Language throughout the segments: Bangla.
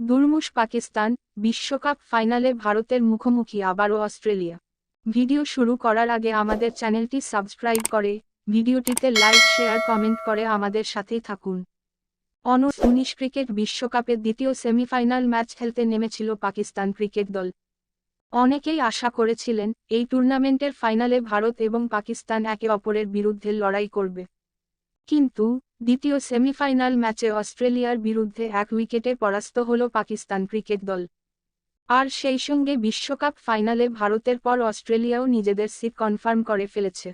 দুর্মুশ পাকিস্তান, বিশ্বকাপ ফাইনালে ভারতের মুখোমুখি আবারও অস্ট্রেলিয়া। ভিডিও শুরু করার আগে আমাদের চ্যানেলটি সাবস্ক্রাইব করে, ভিডিওটিতে লাইক শেয়ার কমেন্ট করে আমাদের সাথেই থাকুন। অনূর্ধ্ব-19 ক্রিকেট বিশ্বকাপের দ্বিতীয় সেমিফাইনাল ম্যাচ খেলতে নেমেছিল পাকিস্তান ক্রিকেট দল। অনেকেই আশা করেছিলেন এই টুর্নামেন্টের ফাইনালে ভারত এবং পাকিস্তান একে অপরের বিরুদ্ধে লড়াই করবে। কিন্তু দ্বিতীয় সেমিফাইনাল ম্যাচে অস্ট্রেলিয়ার বিরুদ্ধে 1 উইকেটে পরাস্ত হল পাকিস্তান ক্রিকেট দল। আর সেই সঙ্গে বিশ্বকাপ ফাইনালে ভারতের পর অস্ট্রেলিয়াও নিজেদের সিট কনফার্ম করে ফেলেছে।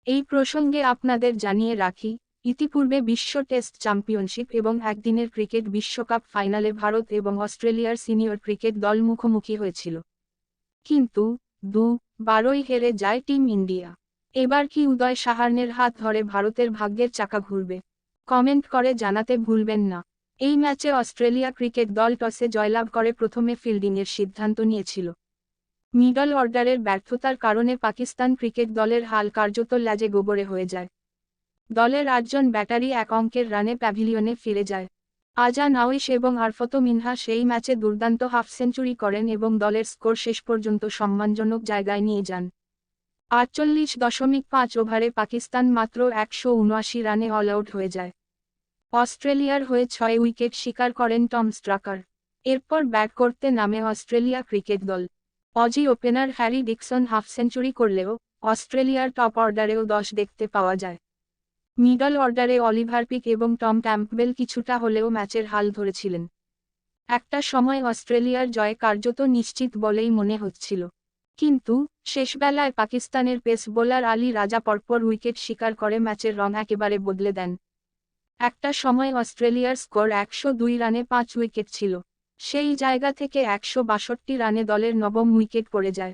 এই প্রসঙ্গে আপনাদের জানিয়ে রাখি, ইতিপূর্বে বিশ্ব টেস্ট চ্যাম্পিয়নশিপ এবং একদিনের ক্রিকেট বিশ্বকাপ ফাইনালে ভারত এবং অস্ট্রেলিয়ার সিনিয়র ক্রিকেট দল মুখোমুখি হয়েছিল। কিন্তু 2-12 হেরে যায় টিম ইন্ডিয়া। এবার কি উদয় সাহানের হাত ধরে ভারতের ভাগ্যের চাকা ঘুরবে? কমেন্ট করে জানাতে ভুলবেন না। এই ম্যাচে অস্ট্রেলিয়া ক্রিকেট দল টসে জয়লাভ করে প্রথমে ফিল্ডিংয়ের সিদ্ধান্ত নিয়েছিল। মিডল অর্ডারের ব্যর্থতার কারণে পাকিস্তান ক্রিকেট দলের হাল কার্যত ল্যাজে গোবরে হয়ে যায়। দলের 8 জন ব্যাটারি 1 অঙ্কের রানে প্যাভিলিয়নে ফিরে যায়। আজান আউইশ এবং আরফত মিনহা সেই ম্যাচে দুর্দান্ত হাফ সেঞ্চুরি করেন এবং দলের স্কোর শেষ পর্যন্ত সম্মানজনক জায়গায় নিয়ে যান। 48.5 ওভারে পাকিস্তান মাত্র 179 রানে অল আউট হয়ে যায়। অস্ট্রেলিয়ার হয়ে 6 উইকেট শিকার করেন টম স্ট্রাকার। এরপর ব্যাট করতে নামে অস্ট্রেলিয়া ক্রিকেট দল। Aussie opener Harry Dixon half century করলেও অস্ট্রেলিয়ার টপ অর্ডারেও 10 দেখতে পাওয়া যায়। মিডল অর্ডারে অলিভার পিক এবং টম ক্যাম্পবেল কিছুটা হলেও ম্যাচের হাল ধরেছিলেন। একটা সময় অস্ট্রেলিয়ার জয় কার্যত নিশ্চিত বলেই মনে হচ্ছিল। কিন্তু শেষবেলায় পাকিস্তানের পেস বোলার আলী রাজা পরপর উইকেট শিকার করে ম্যাচের রং একেবারে বদলে দেন। একটা সময় অস্ট্রেলিয়ার স্কোর 102 রানে 5 উইকেট ছিল। সেই জায়গা থেকে 162 রানে দলের নবম উইকেট পড়ে যায়।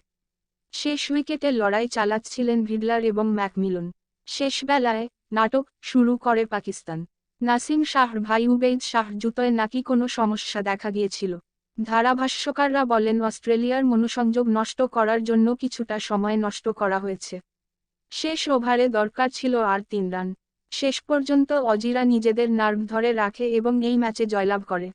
শেষ উইকেটে লড়াই চালাচ্ছিলেন ভিডলার এবং ম্যাকমিলন। শেষবেলায় নাটক শুরু করে পাকিস্তান। নাসিম শাহর ভাই উবেইদ শাহ জুতোয় নাকি কোনো সমস্যা দেখা গিয়েছিল। ধারাভাষ্যকাররা বলেন অস্ট্রেলিয়ার মনোসংযোগ নষ্ট করার জন্য কিছুটা সময় নষ্ট করা হয়েছে। শেষ ওভারে দরকার ছিল আর 3 রান। শেষ পর্যন্ত অজিরা নিজেদের নার্ভ ধরে রাখে এবং এই ম্যাচে জয়লাভ করে।